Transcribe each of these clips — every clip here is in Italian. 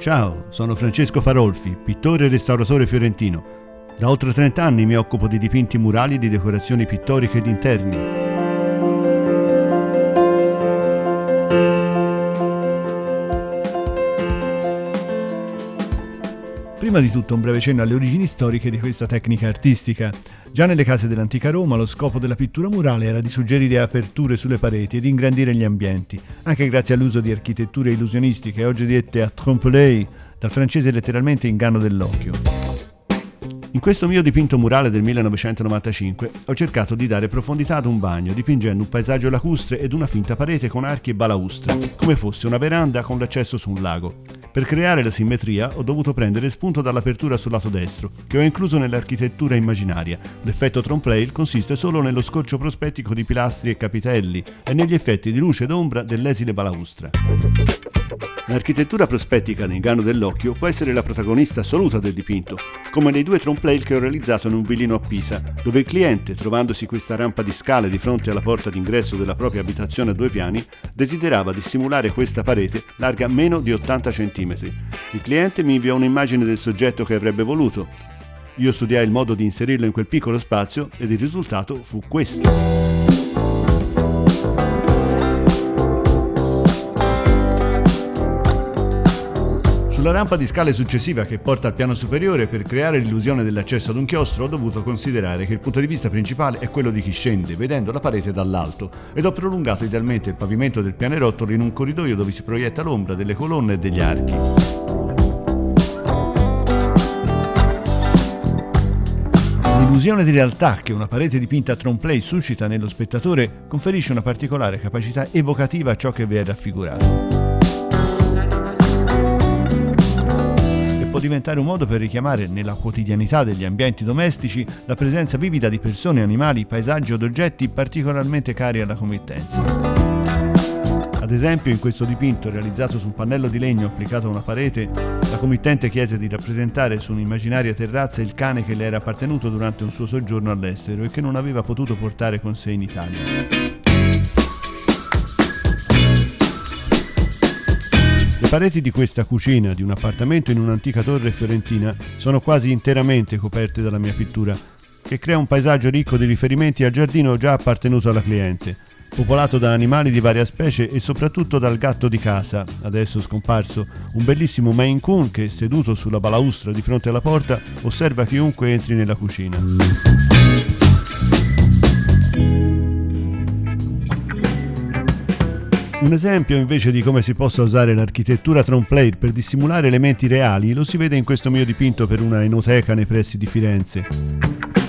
Ciao, sono Francesco Farolfi, pittore e restauratore fiorentino. Da oltre 30 anni mi occupo di dipinti murali e di decorazioni pittoriche ed interni. Prima di tutto un breve cenno alle origini storiche di questa tecnica artistica. Già nelle case dell'antica Roma lo scopo della pittura murale era di suggerire aperture sulle pareti e di ingrandire gli ambienti, anche grazie all'uso di architetture illusionistiche, oggi dette à trompe-l'œil, dal francese letteralmente inganno dell'occhio. In questo mio dipinto murale del 1995 ho cercato di dare profondità ad un bagno, dipingendo un paesaggio lacustre ed una finta parete con archi e balaustra, come fosse una veranda con l'accesso su un lago. Per creare la simmetria ho dovuto prendere spunto dall'apertura sul lato destro, che ho incluso nell'architettura immaginaria. L'effetto trompe-l'œil consiste solo nello scorcio prospettico di pilastri e capitelli e negli effetti di luce ed ombra dell'esile balaustra. L'architettura prospettica d'inganno dell'occhio può essere la protagonista assoluta del dipinto, come nei 2 trompe-l'œil che ho realizzato in un villino a Pisa, dove il cliente, trovandosi questa rampa di scale di fronte alla porta d'ingresso della propria abitazione a 2 piani, desiderava dissimulare questa parete larga meno di 80 cm. Il cliente mi inviò un'immagine del soggetto che avrebbe voluto. Io studiai il modo di inserirlo in quel piccolo spazio ed il risultato fu questo. Sulla rampa di scale successiva che porta al piano superiore, per creare l'illusione dell'accesso ad un chiostro, ho dovuto considerare che il punto di vista principale è quello di chi scende, vedendo la parete dall'alto, ed ho prolungato idealmente il pavimento del pianerottolo in un corridoio dove si proietta l'ombra delle colonne e degli archi. L'illusione di realtà che una parete dipinta a trompe-l'œil suscita nello spettatore conferisce una particolare capacità evocativa a ciò che vi è raffigurato. Può diventare un modo per richiamare nella quotidianità degli ambienti domestici la presenza vivida di persone, animali, paesaggi od oggetti particolarmente cari alla committenza. Ad esempio, in questo dipinto realizzato su un pannello di legno applicato a una parete, la committente chiese di rappresentare su un'immaginaria terrazza il cane che le era appartenuto durante un suo soggiorno all'estero e che non aveva potuto portare con sé in Italia. Le pareti di questa cucina di un appartamento in un'antica torre fiorentina sono quasi interamente coperte dalla mia pittura, che crea un paesaggio ricco di riferimenti al giardino già appartenuto alla cliente, popolato da animali di varia specie e soprattutto dal gatto di casa, adesso scomparso, un bellissimo Maine Coon che, seduto sulla balaustra di fronte alla porta, osserva chiunque entri nella cucina. Un esempio invece di come si possa usare l'architettura trompe-l'œil per dissimulare elementi reali lo si vede in questo mio dipinto per una enoteca nei pressi di Firenze.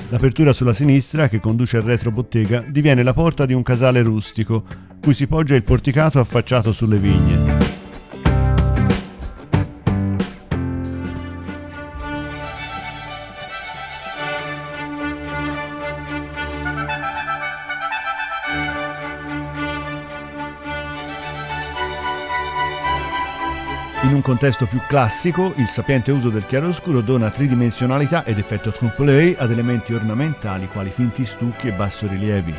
L'apertura sulla sinistra, che conduce al retrobottega, diviene la porta di un casale rustico, cui si poggia il porticato affacciato sulle vigne. In un contesto più classico, il sapiente uso del chiaroscuro dona tridimensionalità ed effetto trompe-l'œil ad elementi ornamentali quali finti stucchi e bassorilievi.